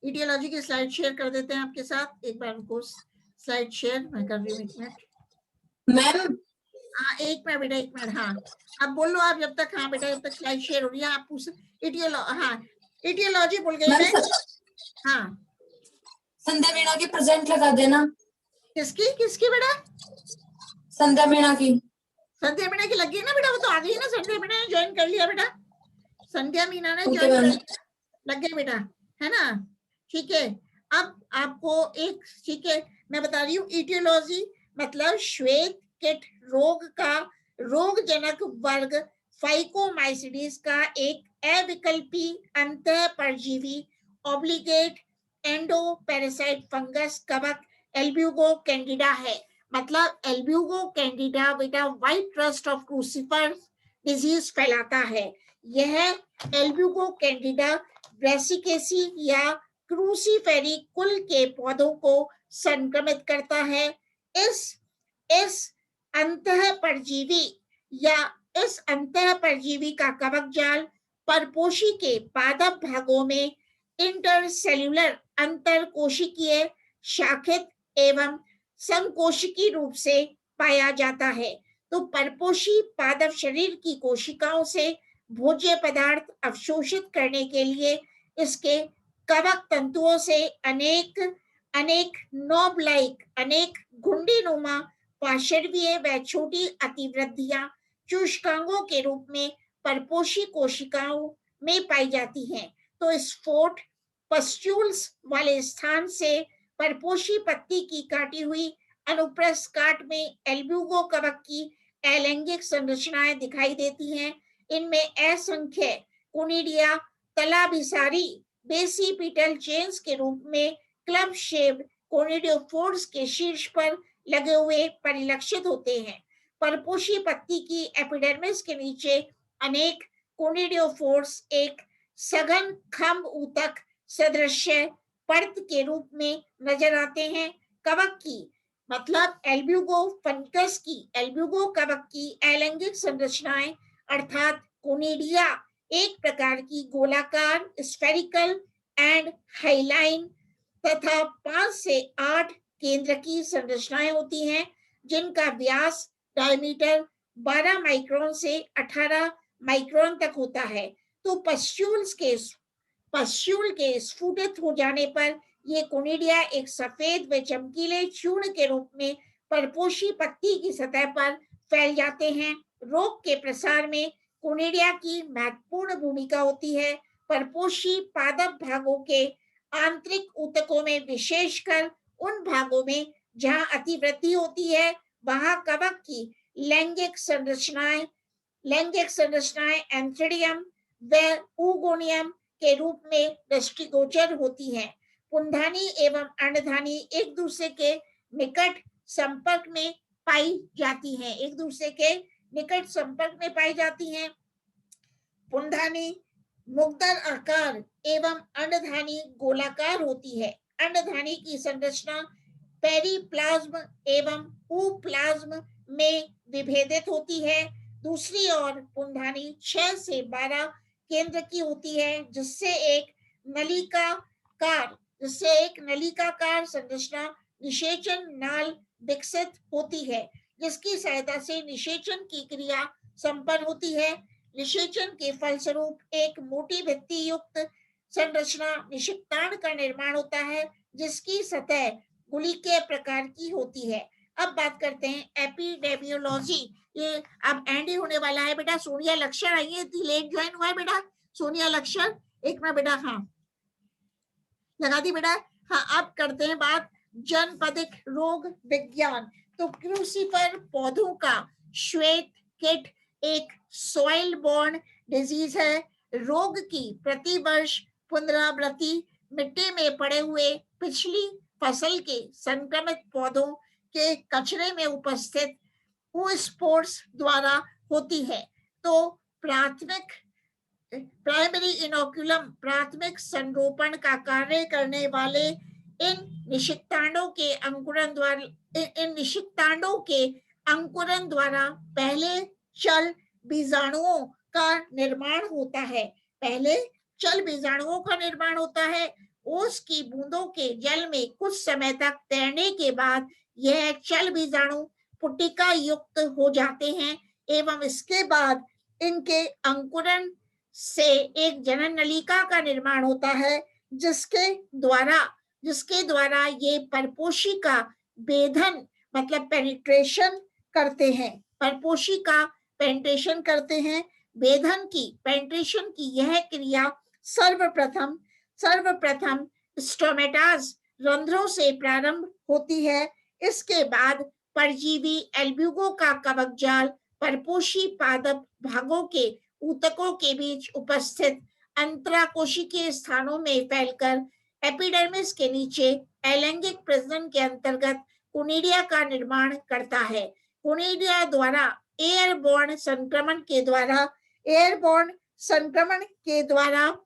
Aetiology की slide share कर देते हैं आपके साथ। एक बार उनको स्लाइड शेयर मैं कर रही हूँ, 1 मिनट मैम। हाँ 1 मिनट बेटा, 1 मिनट। हाँ अब बोलो आप जब तक। हाँ बेटा जब तक स्लाइड शेयर हो रही है आप पूछ। ईटियोलॉजी बोल गई मैं। हाँ संध्या मीणा की प्रेजेंट लगा देना। किसकी किसकी बेटा? संध्या मीणा की। संध्या मीणा की लगी है ना बेटा, वो तो आ गई ना। संध्या मीणा ने ज्वाइन कर लिया बेटा, संध्या मीणा ने ज्वाइन कर लग गए बेटा, है ना। ठीक है अब आपको एक, ठीक है मैं बता रही हूँ। ईटियोलॉजी मतलब श्वेत कीट रोग का रोगजनक वर्ग फाइकोमाइसिडीज का एक अविकल्पी अंतः परजीवी ऑब्लिगेट एंडो पैरासाइट फंगस कवक एल्ब्यूगो कैंडिडा है। मतलब एल्ब्यूगो कैंडिडा बेटा व्हाइट रस्ट ऑफ क्रूसिफर डिजीज फैलाता है। यह एल्ब्यूगो कैंडिडा ब्रेसिकेसी या क्रूसीफेरी कुल के पौधों को संक्रमित करता है। इस अंतः परजीवी या इस अंतः परजीवी का कवक जाल परपोषी के पादप भागों में इंटरसेल्युलर अंतर कोशिकीय शाखित एवं संकोशिकी रूप से पाया जाता है। तो परपोषी पादप शरीर की कोशिकाओं से भोज्य पदार्थ अवशोषित करने के लिए इसके कवक तंतुओं से अनेक नॉब लाइक अनेक घुंडीनुमा पार्श्वीय व छोटी अतिवृद्धियां चूषकांगों के रूप में परपोषी कोशिकाओं में पाई जाती हैं। तो स्फोट पस्ट्यूल्स वाले स्थान से परपोषी पत्ती की काटी हुई अनुप्रस्थ काट में एल्ब्यूगो कवक की अलैंगिक संरचनाएं दिखाई देती हैं। इनमें असंख्य कोनिडिया तलाभिसारी बेसिपिटल चेन्स के रूप में क्लब शेप कोनिडियोफोर्स के शीर्ष पर लगे हुए परिलक्षित होते हैं। परपोषी पत्ती की एपिडर्मिस के नीचे अनेक कोनिडियोफोर्स एक सघन खंभ ऊतक सदृश परत के रूप में नजर आते हैं। कवक की मतलब एल्ब्यूगो फंगस की एल्ब्यूगो कवक की अलैंगिक संरचनाएं अर्थात कोनिडिया एक प्रकार की गोलाकार स्फेरिकल एंड हाइलाइन तथा 5 से 8 केंद्र की संरचनाएं होती हैं, जिनका व्यास डायमीटर 12 माइक्रोन से 18 माइक्रोन तक होता है। तो पस्ट्यूल के स्फुटित हो जाने पर ये कोनिडिया एक सफेद व चमकीले चूर्ण के रूप में परपोषी पत्ती की सतह पर फैल जाते हैं। रोग के प्रसार में कोनिडिया की महत्वपूर्ण भूमिका होती है। परपोषी पादप भागों के आंतरिक ऊतकों में विशेषकर उन भागों में जहां अतिवृद्धि होती है वहां कवक की लैंगिक संरचनाएं एंथ्रेडियम व ऊगोनियम के रूप में दृष्टिगोचर होती हैं। पुंधानी एवं अंडधानी एक दूसरे के निकट संपर्क में पाई जाती हैं, एक दूसरे के निकट संपर्क में पाई जाती हैं। पुंधानी मुग्दर आकार एवं अंडधानी गोलाकार होती है। अंडधानी की संरचना पेरिप्लाज्म एवं ऊप्लाज्म में विभेदित होती है। दूसरी ओर पुंधानी 6 से 12 केंद्र की होती है, जिससे एक नलिकाकार संरचना निषेचन नाल विकसित होती है, जिसकी सहायता से निषेचन की क्रिया संपन्न होती है। निषेचन के फलस्वरूप एक मोटी भित्ति युक्त संरचना निषिक्तांड का निर्माण होता है, जिसकी सतह गुलिकीय प्रकार की होती है। अब बात करते हैं एपिडेमियोलॉजी। ये अब एंड ही होने वाला है बेटा। सोनिया लक्षण आई है, लेट ज्वाइन हुआ है बेटा सोनिया लक्षण। एक मिनट बेटा, हाँ लगा दी बेटा। हाँ अब करते हैं बात जनपदिक रोग विज्ञान। तो क्रूसिफर पौधों का श्वेत कीट एक सॉइल बोर्न डिजीज है। रोग की प्रतिवर्ष पुनरावृत्ति मिट्टी में पड़े हुए पिछली फसल के संक्रमित पौधों के कचरे में उपस्थित स्पोर्स द्वारा होती है। तो प्राइमरी इनोकुलम प्राथमिक संरोपण का कार्य करने वाले इन निषिक्तांडों के अंकुरन द्वारा पहले चल बीजाणुओं का निर्माण होता है। ओस की बूंदों के जल में कुछ समय तक तैरने के बाद यह चल बीजाणु पुटिका युक्त हो जाते हैं एवं इसके बाद इनके अंकुरन से एक जनन नलिका का निर्माण होता है जिसके द्वारा ये परपोषी का भेदन मतलब पेनिट्रेशन करते हैं, परपोषी का पेनिट्रेशन करते हैं। भेदन की पेनिट्रेशन की यह क्रिया सर्वप्रथम स्टोमेटास रंध्रों से प्रारंभ होती है। इसके बाद परजीवी एल्ब्यूगो का कवक जाल परपोषी पादप भागों के ऊतकों के बीच उपस्थित अंतराकोशिकीय स्थानों में फैलकर एपिडर्मिस के नीचे अलैंगिक प्रजनन के अंतर्गत कोनिडिया का निर्माण करता है। कोनिडिया द्वारा एयरबोर्न संक्रमण के द्वारा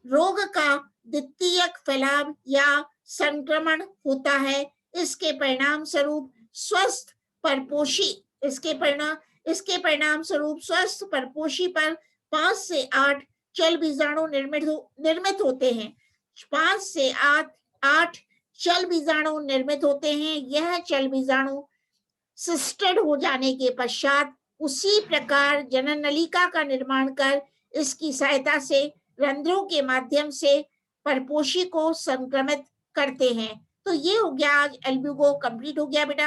रोग का द्वितीयक फैलाव या संक्रमण होता है। इसके परिणाम स्वरूप स्वस्थ परपोषी पर 5 से 8 चल बीजाणु निर्मित होते हैं। 5 से 8 चल बीजाणु निर्मित होते हैं। यह चल बीजाणु सिस्टेड हो जाने के पश्चात उसी प्रकार जनन नलिका का निर्माण कर इसकी सहायता से रंध्रों के माध्यम से परपोषी को संक्रमित करते हैं। तो ये हो गया, आज एल्ब्यूगो कंप्लीट हो गया बेटा।